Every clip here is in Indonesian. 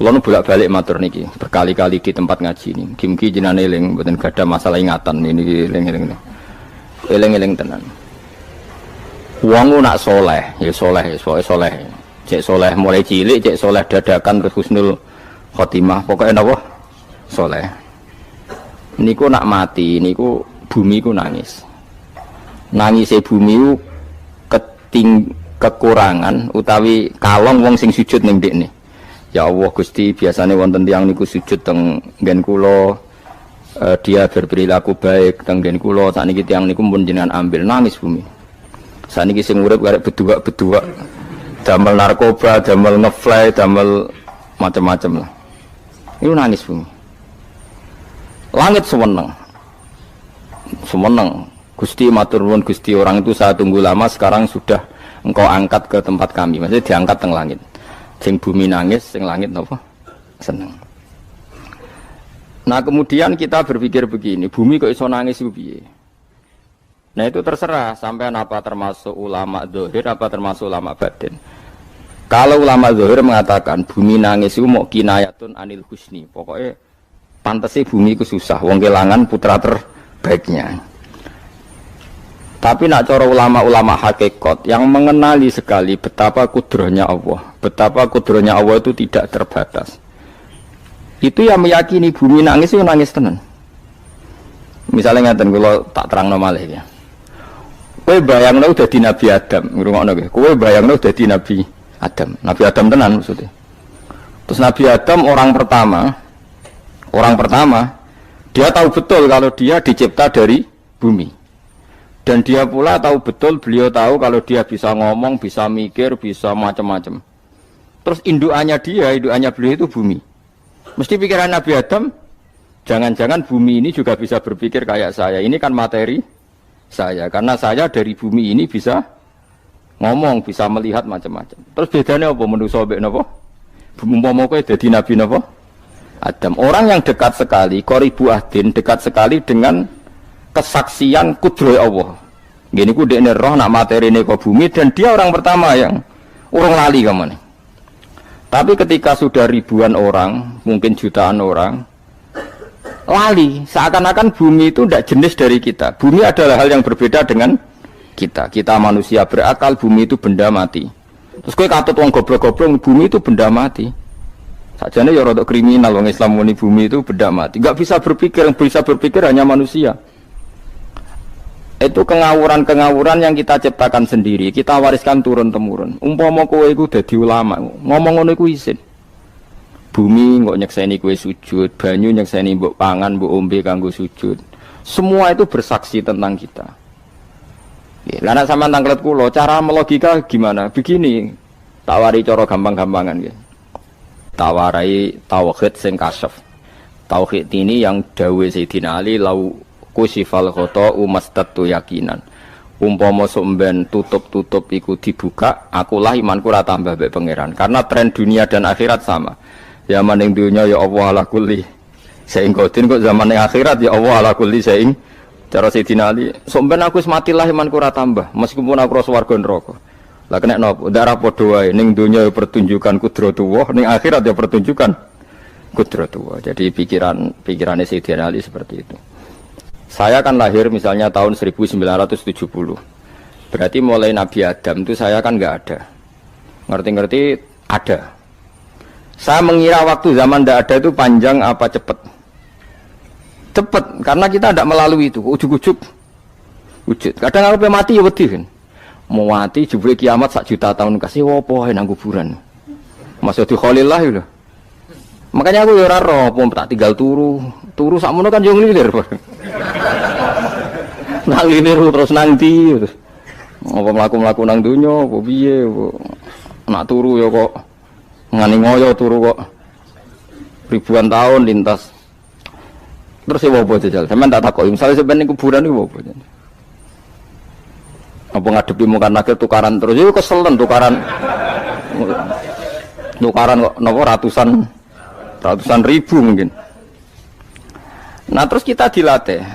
Kula nu bolak-balik matur niki berkali-kali di tempat ngaji ini. Mugi-mugi jenengan eling mboten gadah masalah ingatan ini eling-eling. Eling-eling tenan. Wong nak soleh, ya soleh, soleh. Cek soleh mulai cilik, cek soleh dadakan terus husnul khotimah. Pokoknya napa? Soleh. Niku nak mati, niku bumi ku nangis. Nangise bumi ku kekurangan utawi kalong wong sing sujud ning ndekne. Ya Allah Gusti, biasanya wonten tiyang niku sujud teng nggen kula, dia berperilaku baik teng nggen kula, sakniki tiyang niku pun jenengan ambil, nangis bumi. Sakniki sing urip karek bedua-bedua, damel narkoba, damel ngefly, damel macam-macam lah. Itu nangis bumi. Langit semeneng. Semeneng. Gusti matur nuwun Gusti, orang itu saya tunggu lama, sekarang sudah engkau angkat ke tempat kami. Maksudnya diangkat teng langit. Sing bumi nangis, sing langit napa? Seneng. Nah kemudian kita berpikir begini, bumi kok iso nangis ku piye? Nah itu terserah sampean apa termasuk ulama zahir apa termasuk ulama batin. Kalau ulama zahir mengatakan bumi nangis itu mau kinayatun anil husni, pokoknya pantese bumi ku susah, wong kelangan putra terbaiknya. Tapi nak cara ulama-ulama hakikat yang mengenali sekali betapa kudrohnya Allah, betapa kudrohnya Allah itu tidak terbatas. Itu yang meyakini bumi nangis itu nangis tenan. Misalnya ngaten kula tak terangno malih ya. Kowe bayangno dadi Nabi Adam, ngrungokno nggih. Kowe bayangno dadi Nabi Adam. Nabi Adam tenan maksudnya. Terus Nabi Adam orang pertama dia tahu betul kalau dia dicipta dari bumi. Dan dia pula tahu betul, beliau tahu kalau dia bisa ngomong, bisa mikir, bisa macam-macam. Terus indukannya beliau itu bumi. Mesti pikiran Nabi Adam, jangan-jangan bumi ini juga bisa berpikir kayak saya. Ini kan materi saya, karena saya dari bumi ini bisa ngomong, bisa melihat macam-macam. Terus bedanya apa menurut sobek napa? Umpama kowe dadi Nabi napa? Adam. Orang yang dekat sekali, qoribu ahdin, dekat sekali dengan kesaksian kudroh Allah. Gini ku dekne roh nak materi ini ke bumi dan dia orang pertama yang urung lali kamane. Tapi ketika sudah ribuan orang, mungkin jutaan orang lali, seakan-akan bumi itu tidak jenis dari kita. Bumi adalah hal yang berbeda dengan kita. Kita manusia berakal, bumi itu benda mati. Terus kowe katut wong goblok-goblok, bumi itu benda mati. Sajane ya rada kriminal wong Islam muni bumi itu benda mati. Enggak bisa berpikir, yang bisa berpikir hanya manusia. Itu kengawuran-kengawuran yang kita ciptakan sendiri, kita wariskan turun-temurun. Umpama kowe iku dadi ulama, ngomong ngono iku isin. Bumi kok nyekseni kowe sujud, banyu nyekseni mbok pangan, mbok ombe kanggo sujud. Semua itu bersaksi tentang kita. Lah nek sampean tanglet kula, cara melogika gimana? Begini, tak wari cara gampang-gampangan nggih. Tawarai tauhid sing kasyaf. Tauhid ini yang dawuh Sayyidina Ali lau kusifal khoto umastatu yakinan. Umpama somben tutup-tutup iku dibuka, akulah imanku ora tambah mbek pangeran. Karena tren dunia dan akhirat sama. Zaman ning dunia ya Allah ala kulli saing kodin, kok zaman ning akhirat ya Allah ala kulli saing. Cara Sayyidina Ali, somben aku wis matilah imanku ora tambah, meskipun aku ora swarga neraka. Lah kena napa? Darah padha wae, ning dunia ya pertunjukan kudratullah, ning akhirat ya pertunjukan kudratullah. Jadi pikirannya Sayyidina Ali seperti itu. Saya kan lahir misalnya tahun 1970. Berarti mulai Nabi Adam itu saya kan nggak ada. Ngerti-ngerti ada. Saya mengira waktu zaman tidak ada itu panjang apa cepat? Cepat, karena kita tidak melalui itu. Ujuk-ujuk. Wujud. Kadang aku mati ya wedi kan. Mau mati jebule kiamat 1 juta tahun kasih apa nang kuburan. Masuk di Khalillah itu. Makanya aku ya ora roh, tak tinggal turu sakmono kan yo nglilir. Nang nglilir terus nang ndi terus. Apa mlaku-mlaku nang donya apa piye nak turu ya kok ngani ngoyo turu kok ribuan tahun lintas. Terus ya apa jajal? Sampeyan tak takoki, misale sampeyan ning kuburan iku apa? Apa ngadepi mungkar nakir tukaran terus itu keselen tukaran kok napa ratusan ribu mungkin. Nah terus kita dilatih.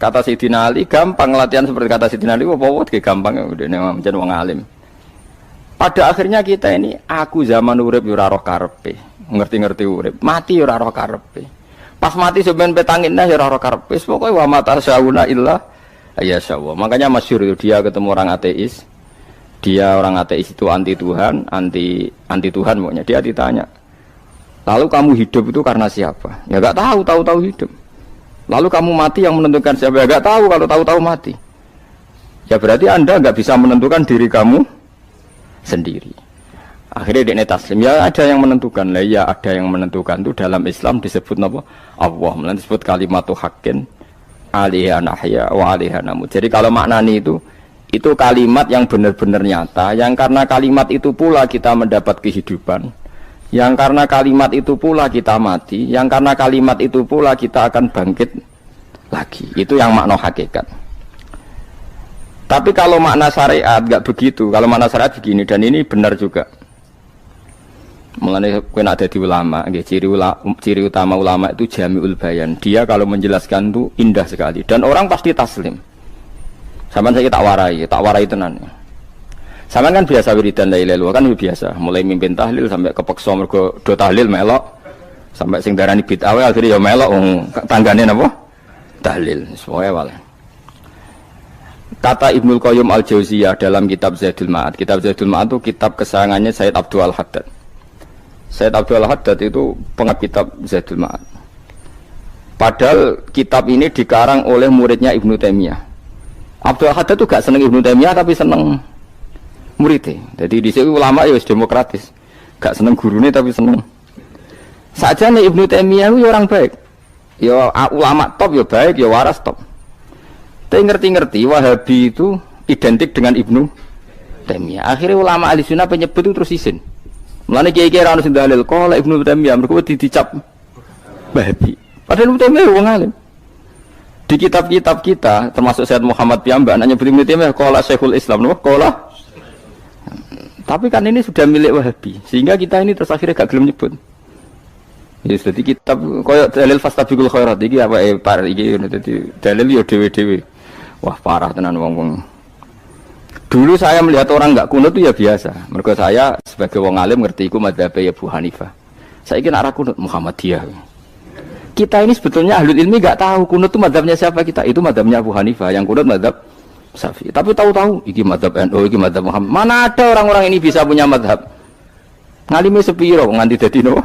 Kata Sayyidina Ali gampang latihan seperti kata Sayyidina Ali apa gampang udah memang wong alim. Pada akhirnya kita ini aku zaman urip yo ora roh karepe. ngerti-ngerti urip. Mati ora roh karepe. Pas mati sampean petangin dah ya ora roh karepe. Pokoke wa mata sauna illa ya sawwa. Makanya masyhur itu dia ketemu orang ateis. Dia orang ateis itu anti Tuhan, anti Tuhan pokoknya. Dia ditanya, lalu kamu hidup itu karena siapa? Ya enggak tahu, tahu-tahu hidup. Lalu kamu mati yang menentukan siapa? Ya enggak tahu, kalau tahu-tahu mati. Ya berarti Anda enggak bisa menentukan diri kamu sendiri. Akhirnya dia taslim, ya ada yang menentukan lah, ya ada yang menentukan itu dalam Islam disebut apa? Allah, disebut kalimatu haqqin alaiha nahya wa alaiha namut. Jadi kalau maknanya itu kalimat yang benar-benar nyata, yang karena kalimat itu pula kita mendapat kehidupan, yang karena kalimat itu pula kita mati, yang karena kalimat itu pula kita akan bangkit lagi. Itu yang makna hakikat. Tapi kalau makna syariat enggak begitu. Kalau makna syariat begini, dan ini benar juga. Mengenai kena ada di ulama, ciri utama ulama itu jami'ul bayan. Dia kalau menjelaskan itu indah sekali dan orang pasti taslim. Sampeyan saya tak warai tenan. Sampeyan kan biasa wiridan la ilaha illallah kan biasa, mulai mimpin tahlil sampai kepeksa mergo do tahlil melok, sampai sing darani bid'ah akhire ya melok tanggane napa? Tahlil. Semoga wae. Kata Ibnul Qayyim Al-Jauziyah dalam kitab Zadul Ma'ad. Kitab Zadul Ma'ad itu kitab kesayangannya Sayyid Abdul Al-Haddad. Sayyid Abdul Al-Haddad itu pengarang kitab Zadul Ma'ad. Padahal kitab ini dikarang oleh muridnya Ibnu Taimiyah. Abdul Al-Haddad itu gak seneng Ibnu Taimiyah tapi seneng muridnya. Jadi di sini ulama ya demokratis. Gak seneng gurunya tapi seneng. Saja nih Ibnu Taimiyah itu orang baik. Ya ulama top ya baik, ya waras top. Tapi ngerti-ngerti Wahabi itu identik dengan Ibnu Taimiyah. Akhirnya ulama ahli sunnah penyebut itu terus izin. Mulane kiai-kiai ra ono sing dalil kok lek Ibnu Taimiyah mergo dicap Wahabi. Padahal Ibnu Taimiyah wong alim. Di kitab-kitab kita termasuk Syekh Muhammad piyambak nanya Ibnu Taimiyah qala Syekhul Islam napa qala. Tapi kan ini sudah milik Wahabi sehingga kita ini terus akhirnya gak gelem nyebut. Ya jadi kitab koyo dalil fastabiqul khairat iki apa par iki dadi dalil yo dhewe-dhewe. Wah parah tenan wong-wong. Dulu saya melihat orang enggak kunut itu ya biasa. Mergo saya sebagai wong alim ngerti iku madzhab Abu Hanifah. Saiki nek ora kunut Muhammadiyah. Kita ini sebetulnya ahlul ilmi enggak tahu kunut itu madzhabnya siapa kita. Itu madzhabnya Abu Hanifah, yang kunut madzhab Syafi'i. Tapi tahu-tahu iki madzhab NU, iki madzhab Muhammad. Mana ada orang-orang ini bisa punya madzhab? Ngalime sepiro nganti dadi napa?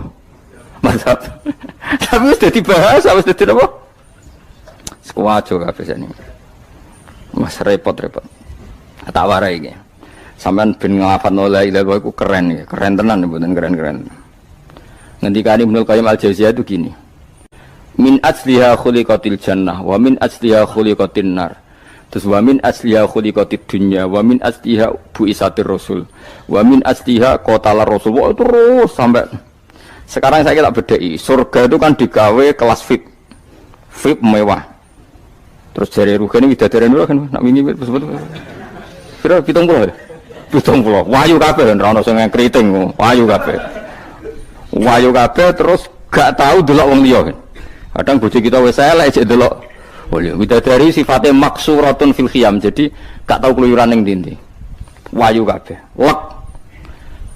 Madzhab. Tapi wis dadi bahasa, wis dadi napa? Sekuajo kabeh sene. Mas repot-repot. Tak warai iki. Sampeyan ben nglafadzno la ilaha illallah iku keren ya, keren tenan mboten keren-keren. Ngendikane Ibnu Qayyim Al-Jauziyah itu gini. Min asliha khuliqatil jannah wa min asliha khuliqatin nar. Terus wa min asliha khuliqatid dunya wa min asliha buisatir rasul wa min asliha qatalar rasul. Wah, terus sampai sekarang saya tak bedai. Surga itu kan digawe kelas VIP. VIP mewah. Terus jari rugane widadari dulu kan nak wingi sebut. Kira 70. 70. Wahyu kabeh ora ono sing kriting, wahyu kabeh. Wahyu kabeh terus gak tahu delok wong liya kan. Kadang bojo kita wis elek jek delok. Boleh widadari sifatnya maksuratun fil khiyam. Jadi gak tahu keluyuran ning ndi. Wahyu kabeh. Lek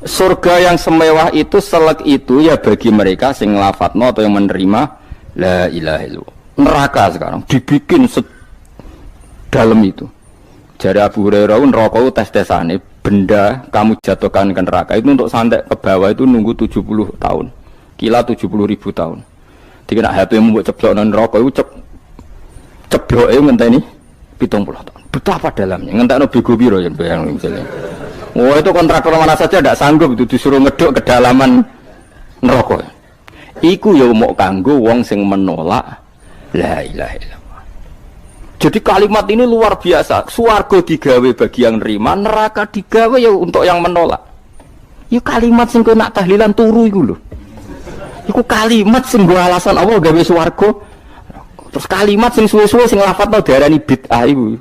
surga yang semewah itu selek itu ya bagi mereka sing nglafatno atau yang menerima la ilaha illallah. Neraka sekarang dibikin dalam itu. Jari Abu Hurairah neraka itu tes-tesane benda kamu jatuhkan ke neraka itu untuk santai ke bawah itu nunggu 70 tahun. Kila 70.000 tahun. Dikira HP mu mbok ceblokno neraka itu cebloke ngenteni 70 tahun. Betapa dalamnya. Ngentekno bego piro ya bayang misalnya. Oh itu kontraktor mana saja tidak sanggup itu disuruh ngeduk kedalaman neraka. Iku ya mau kanggo wong sing menolak la ilaha illallah. Jadi kalimat ini luar biasa. Swarga digawe bagi yang nerima, neraka digawe ya untuk yang menolak. Ya kalimat sing kowe nak tahlilan turu iku lho. Iku kalimat sing nggo alasan Allah gawe swarga. Terus kalimat sing suwe-suwe sing lafadzno diarani bid'ah iku.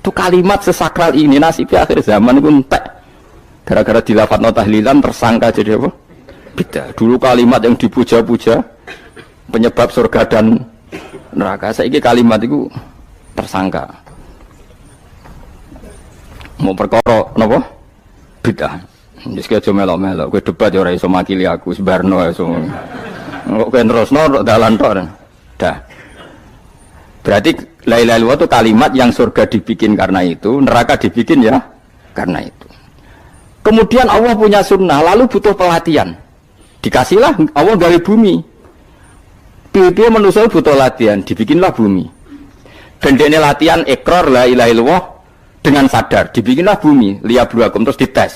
Itu kalimat sesakral ini nasibnya akhir zaman iku entek. Gara-gara dilafadzno tahlilan tersangka jadi apa? Bid'ah. Dulu kalimat yang dipuja-puja penyebab surga dan neraka. Saiki kalimat itu tersangka. Mau perkara napa? Bid'ah. Wis aja melok-melok, kowe debat ya ora iso makili aku, sebarno iso. Kok kowe terusno dalan tok. Dah. Berarti la ilaha illallah itu kalimat yang surga dibikin karena itu, neraka dibikin ya karena itu. Kemudian Allah punya sunnah, lalu butuh pelatihan. Dikasihlah Allah dari bumi. Dia manusia butuh latihan, dibikinlah bumi. Dan dia latihan ikrar la ilaha illallah dengan sadar, dibikinlah bumi, liyabluwakum terus dites.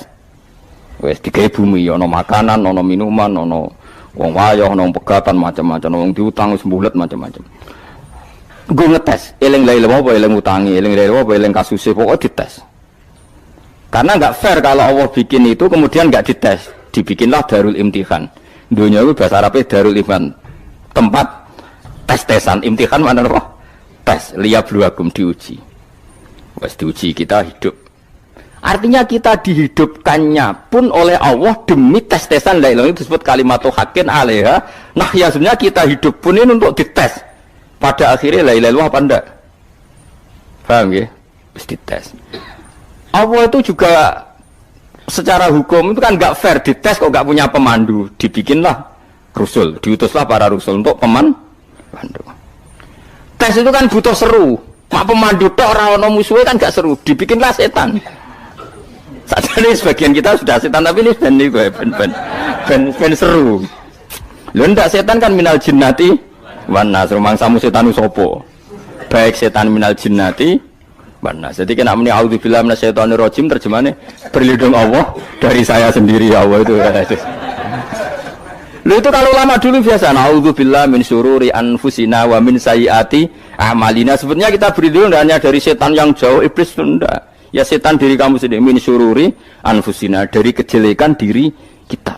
Wes digawe bumi, ono makanan, ono minuman, ono wong wayah, ono pegatan macam-macam, wong diutang wis mbulet macam-macam. Gue ngetes, eling la ilaha apa eling utangi, eling la ilaha apa eling kasuse, pokoknya dites. Karena nggak fair kalau Allah bikin itu kemudian nggak dites, dibikinlah darul imtihan. Dunia itu bahasa Arabnya darul imtihan, tempat tes-tesan. Imtihan mana apa? Tes, liyabluwakum, diuji. Wes diuji kita hidup. Artinya kita dihidupkannya pun oleh Allah demi tes-tesan la ilaha itu disebut kalimatu haqqin 'alaiha. Nah, ya sebenarnya kita hidup pun ini untuk dites. Pada akhirnya la ilaha illallah apa enggak? Paham ya? Terus dites. Allah itu juga secara hukum itu kan enggak fair, dites kok enggak punya pemandu, dibikinlah rasul, diutuslah para rasul untuk pemandu. Tes itu kan butuh seru. Mak pemandu tok ora ono musuhe kan enggak seru, dibikinlah setan. Sajane sebagian kita sudah setan tapi ini ben seru. Lho ndak setan kan minal jinnati wan nas, rumangsamu setan sapa? Baik setan minal jinnati wan nas. Jadi kena muni auzubillahi minasyaitonir rajim terjemahane berlindung Allah dari saya sendiri ya Allah itu. Lho itu kalau lama dulu biasa auzubillahi min syururi anfusina wa min sayyiati a'malina. Sebenarnya kita berlindung hanya dari setan yang jauh, iblis itu enggak. Ya setan diri kamu sendiri, min syururi anfusina, dari kejelekan diri kita.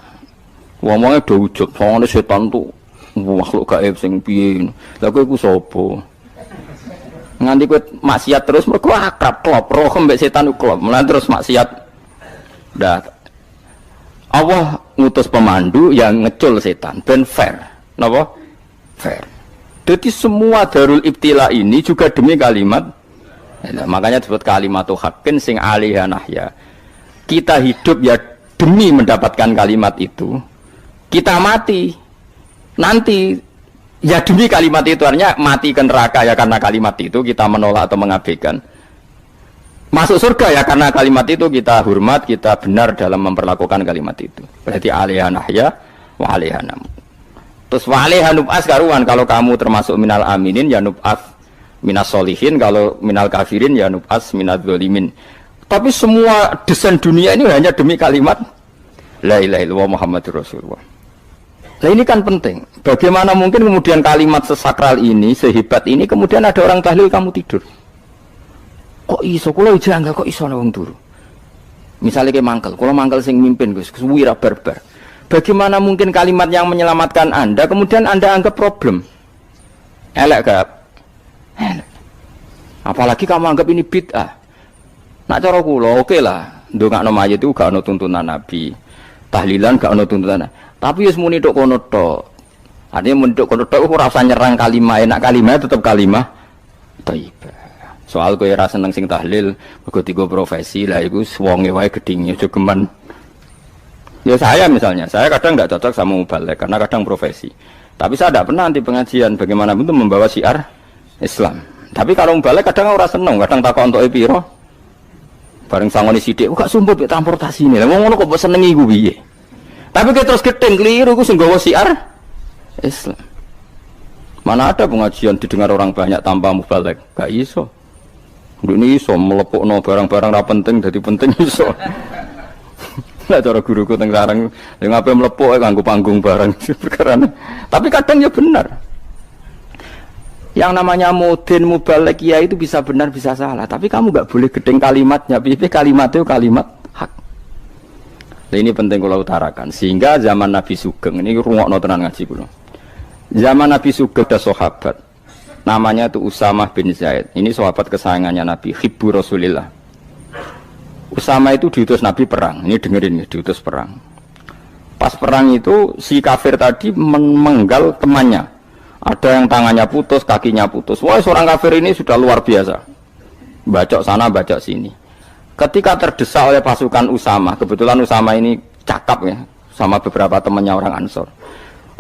Wong-wonge do ujug, soalnya setan tuh makhluk gaib sing piye. Lah kowe iku sapa? Nganti kowe maksiat terus mergo akrab klop, roh mbek setan klop. Mulane terus maksiat. Dah. Allah ngutus pemandu yang ngecul setan ben fair. Napa? Fair. Jadi semua darul ibtila ini juga demi kalimat. Nah, makanya disebut kalimatu haqqin sing 'alaiha nahya. Kita hidup ya demi mendapatkan kalimat itu. Kita mati nanti ya demi kalimat itu, artinya mati ke neraka ya karena kalimat itu kita menolak atau mengabaikan. Masuk surga ya karena kalimat itu kita hormat, kita benar dalam memperlakukan kalimat itu. Berarti 'alaiha nahya wa 'alaiha nam. Terus wa 'alaiha nub'as karuan, kalau kamu termasuk minal aminin ya nub'as minas solihin, kalau minal kafirin ya nub'as minaz zalimin. Tapi semua desain dunia ini hanya demi kalimat la ilaha illallah Muhammadur Rasulullah. Nah ini kan penting. Bagaimana mungkin kemudian kalimat sesakral ini, sehebat ini, kemudian ada orang tahlil kamu tidur. Kok iso? Kula janggal kok iso wong turu. Misalnya kayak mangkel, kalau mangkel sing mimpin Gus, wira barbar. Bagaimana mungkin kalimat yang menyelamatkan Anda kemudian Anda anggap problem? Elek gak? Apalagi kamu anggap ini bid'ah. Nak cara kula oke lah, ndongakno mayit itu gak ono tuntunan Nabi. Tahlilan gak ono tuntunan. Tapi wis muni tok kono tok. Artinya muni tok kono tok ora usah nyerang kalimah, enak kalimah tetap kalimah thayyibah. Soal kowe ora seneng sing tahlil, mergo tiga profesi lah iku wonge wae gedhinge aja geman. Ya saya misalnya, saya kadang enggak cocok sama mubalek karena kadang profesi. Tapi saya tidak pernah anti pengajian, bagaimanapun itu membawa syiar Islam. Tapi kalau mubalek kadang ora seneng, kadang takok entuk piro. Bareng sangoni sithik, kok sumput mek transportasi ini. Lah ngono kok mbok senengi iku piye? Tapi kita terus gedeng keliru, itu sungguh siar Islam. Mana ada pengajian didengar orang banyak tanpa mubalek? Gak iso. Ini iso melepukno barang-barang ra penting jadi penting iso. Lah cara guruku teng sareng, lha ngapain melepuk nganggo panggung barang perkara. Tapi kadang ya benar. Yang namanya mudin mubalek ya itu bisa benar bisa salah. Tapi kamu gak boleh gedeng kalimatnya. Piye kalimat itu kalimat hak. Ini penting kalau utarakan, sehingga zaman Nabi Sugeng ini rungokno tenan ngaji kula. Zaman Nabi Sugeng ada sahabat, namanya itu Usamah bin Zaid. Ini sahabat kesayangannya Nabi, hibbu Rasulillah. Usama itu diutus Nabi perang. Ini dengerin, diutus perang. Pas perang itu si kafir tadi menggal temannya. Ada yang tangannya putus, kakinya putus. Wah, seorang kafir ini sudah luar biasa. Bacok sana, bacok sini. Ketika terdesak oleh pasukan Usama, kebetulan Usama ini cakap ya, sama beberapa temannya orang Ansor.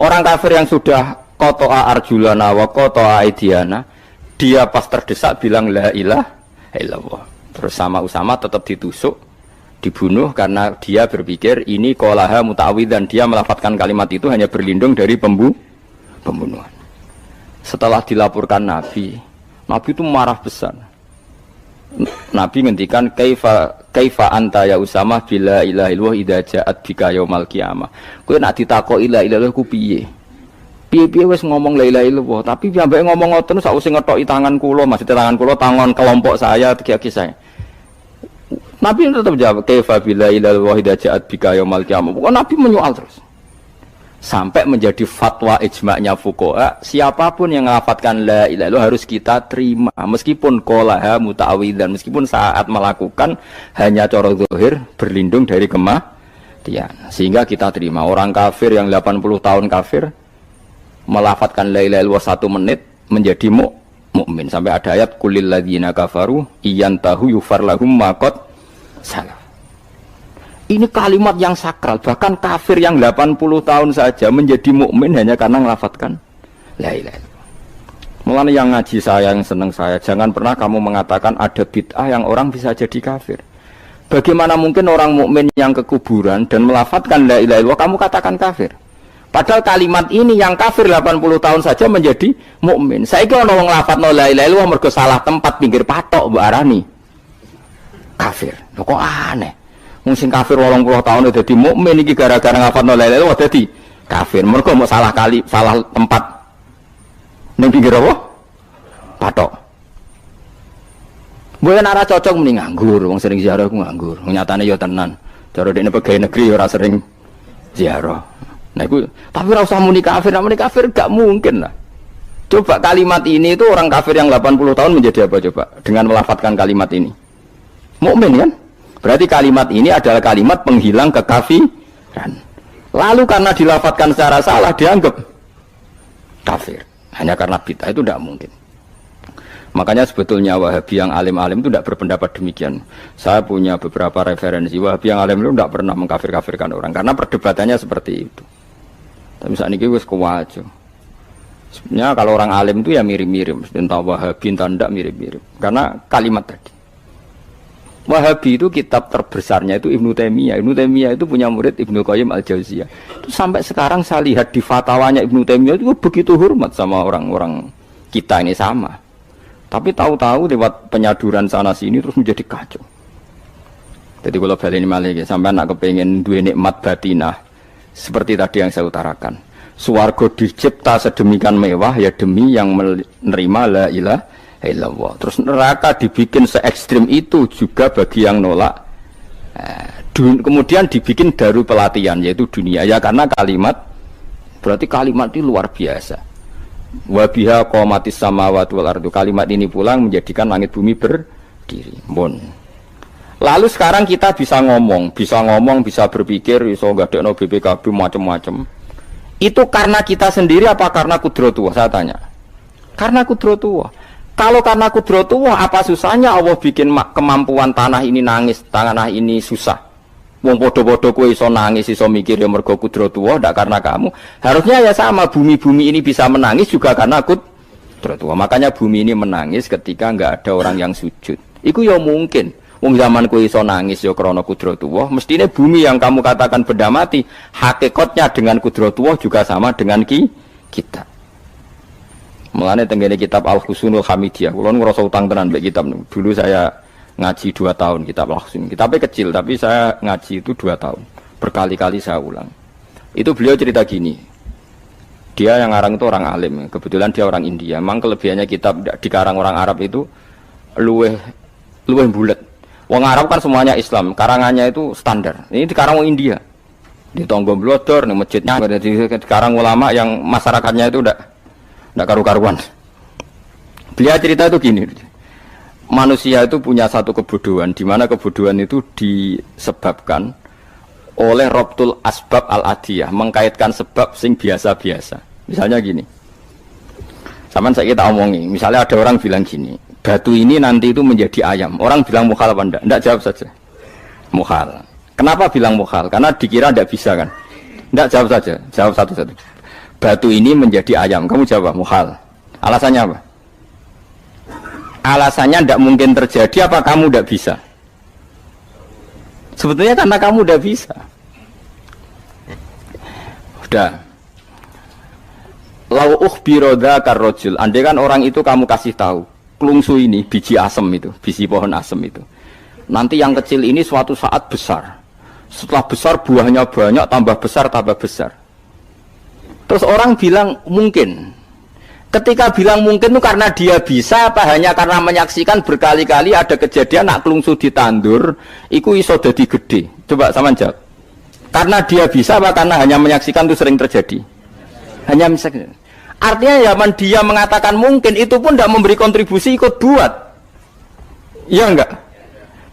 Orang kafir yang sudah kotoa arjulana wa kotoa aidiana, dia pas terdesak bilang la ilaha illallah. Terus sama Usama tetap ditusuk, dibunuh karena dia berpikir ini qolaha muta'awwidzan, dia melafadzkan kalimat itu hanya berlindung dari pembunuhan. Setelah dilaporkan Nabi itu marah besar. Nabi ngendikan kaifa anta ya Usama bila ilaha illallah idza ja'at bika yaumal qiyamah. Kowe nek ditakoki la ilaha illallah ku piye? Piye-piye wis ngomong la ilaha illallah, tapi sampai ngomong ngoten sakwise ngetoki tangan kula, maksudnya tangan kula tangan kelompok saya, kaki saya. Nabi tetap jawab kaifa bila ilaha illallah idza ja'at bika yaumal qiyamah. Pokoknya Nabi menyoal terus. Sampai menjadi fatwa ijma'nya fuqaha, siapapun yang melafadzkan la ilaha illallah harus kita terima meskipun qolaha muta'awwidzan, meskipun saat melakukan hanya cara zahir berlindung dari kematian, sehingga kita terima. Orang kafir yang 80 tahun kafir melafadzkan la ilaha illallah 1 menit menjadi mukmin. Sampai ada ayat qulil ladzina kafaru iyantahu yufar lahum ma qad salaf. Ini kalimat yang sakral, bahkan kafir yang 80 tahun saja menjadi mukmin hanya karena melafadzkan la ilaha illallah. Mulane yang ngaji saya, yang seneng saya, jangan pernah kamu mengatakan ada bid'ah yang orang bisa jadi kafir. Bagaimana mungkin orang mukmin yang ke kuburan dan melafadzkan la ilaha illallah kamu katakan kafir? Padahal kalimat ini yang kafir 80 tahun saja menjadi mukmin. Saiki ana wong nglafadzno la ilaha illallah mergo salah tempat pinggir patok mbok arani kafir. Lho kok aneh. Wong sing kafir 80 tahun udah dadi mukmin iki gara-gara ngafalno la ilaha illallah dadi kafir. Mergo mau salah tempat ning pinggir apa? Patok. Mboten ora cocok muni nganggur, wong sering ziarah ku nganggur. Nyatane ya tenan. Cara dekne pegawai negeri ora sering ziarah. Nah iku tapi ora usah muni kafir, muni kafir gak mungkin lah. Coba kalimat ini itu orang kafir yang 80 tahun menjadi apa coba dengan melafadzkan kalimat ini? Mukmin kan? Berarti kalimat ini adalah kalimat penghilang kekafiran. Lalu karena dilafadzkan secara salah dianggap kafir. Hanya karena bid'ah itu tidak mungkin. Makanya sebetulnya Wahabi yang alim-alim itu tidak berpendapat demikian. Saya punya beberapa referensi Wahabi yang alim itu tidak pernah mengkafir-kafirkan orang karena perdebatannya seperti itu. Tapi saat ini wis kuwajo. Sebenarnya kalau orang alim itu ya mirip-mirip, entah Wahabi entah tidak mirip-mirip. Karena kalimat tadi. Wahabi itu kitab terbesarnya itu Ibnu Taimiyah. Ibnu Taimiyah itu punya murid Ibnu Qayyim Al-Jauziyah. Itu sampai sekarang saya lihat di fatwanya Ibnu Taimiyah itu begitu hormat sama orang-orang kita ini sama. Tapi tahu-tahu lewat penyaduran sana sini terus menjadi kacau. Jadi kalau balik ini malah sampai nak kepengen dua nikmat batinah seperti tadi yang saya utarakan. Swarga dicipta sedemikian mewah ya demi yang menerima la ilaha illallah. Terus neraka dibikin se ekstrim itu juga bagi yang nolak. Kemudian dibikin daru pelatihan yaitu dunia ya karena kalimat berarti kalimat itu luar biasa. Wa biha qamatis samawati wal ardu. Kalimat ini pulang menjadikan langit bumi berdiri. Bon. Lalu sekarang kita bisa ngomong, bisa berpikir, bisa ngadekno BPKB macam-macam. Itu karena kita sendiri apa karena kudratullah? Saya tanya. Karena kudratullah. Kalau karena kudratullah, apa susahnya Allah bikin kemampuan tanah ini nangis, tanah ini susah. Wong podo-podo kowe iso nangis, iso mikir ya mergo kudratullah, ndak karena kamu. Harusnya ya sama, bumi-bumi ini bisa menangis juga karena kudratullah. Makanya bumi ini menangis ketika enggak ada orang yang sujud. Iku ya mungkin. Wong zaman kowe iso nangis ya krana kudratullah, mestine bumi yang kamu katakan benda mati, hakikatnya dengan kudratullah juga sama dengan kita. Mulane tenggene kitab Al-Husunul Hamidiyah, kula ngrasa utang tenan mbek kitab niku. Dulu saya ngaji 2 tahun kitab Al-Husun. Kitabnya kecil tapi saya ngaji itu 2 tahun. Berkali-kali saya ulang. Itu beliau cerita gini. Dia yang ngarang itu orang alim, kebetulan dia orang India. Memang kelebihannya kitab dikarang orang Arab itu luweh bulet. Wong Arab kan semuanya Islam, karangannya itu standar. Ini dikarang orang India. Di Tonggo Blodor, di masjidnya, dikarang ulama yang masyarakatnya itu tidak karu-karuan. Beliau cerita itu gini, manusia itu punya satu kebodohan, di mana kebodohan itu disebabkan oleh robtul asbab al-adiyah, mengkaitkan sebab sing biasa-biasa. Misalnya gini, sama saya kita omongi, misalnya ada orang bilang gini, batu ini nanti itu menjadi ayam. Orang bilang mukhal apa enggak? Enggak, jawab saja. Mukhal. Kenapa bilang mukhal? Karena dikira enggak bisa kan? Enggak, jawab saja. Jawab satu-satu. Batu ini menjadi ayam. Kamu jawab mukhal. Alasannya apa? Alasannya enggak mungkin terjadi apa kamu enggak bisa? Sebetulnya karena kamu enggak bisa. Udah. Lau ukhbiro dzakar rajul. Andai kan orang itu kamu kasih tahu, klungsu ini biji asem itu, biji pohon asem itu. Nanti yang kecil ini suatu saat besar. Setelah besar buahnya banyak, tambah besar, tambah besar. Terus orang bilang mungkin. Ketika bilang mungkin itu karena dia bisa apa hanya karena menyaksikan berkali-kali ada kejadian nak klungsu ditandur, iku iso dadi gede. Coba sama jawab. Karena dia bisa apa karena hanya menyaksikan itu sering terjadi? Hanya menyaksikan. Artinya zaman dia mengatakan mungkin itu pun tidak memberi kontribusi ikut buat. Iya enggak?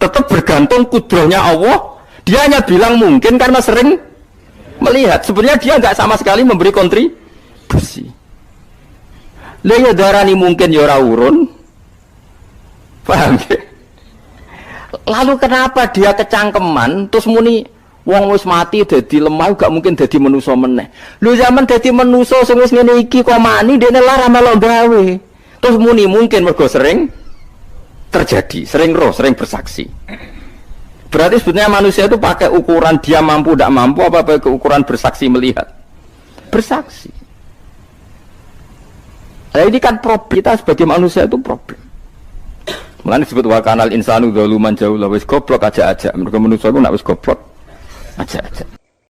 Tetap bergantung kudrahnya Allah. Dia hanya bilang mungkin karena sering melihat. Sebenarnya dia enggak sama sekali memberi kontribusi. Lha darani mungkin ya ora urun. Paham ya? Lalu kenapa dia kecangkeman terus muni wong wis mati dadi lemah gak mungkin dadi manusa meneh. Lho zaman dadi manusa sing wis ngene iki kok mani dene lara melok gawe. Terus muni mungkin mergo sering terjadi, sering roh, sering bersaksi. Berarti sebetulnya manusia itu pakai ukuran dia mampu tidak mampu apa pakai ukuran bersaksi melihat? Bersaksi. Nah ini kan problem kita sebagai manusia itu problem. Mulane disebut wa kanal insanu dzaluman jauh wis goblok aja. Mergo manusia itu nak wis goblok aja.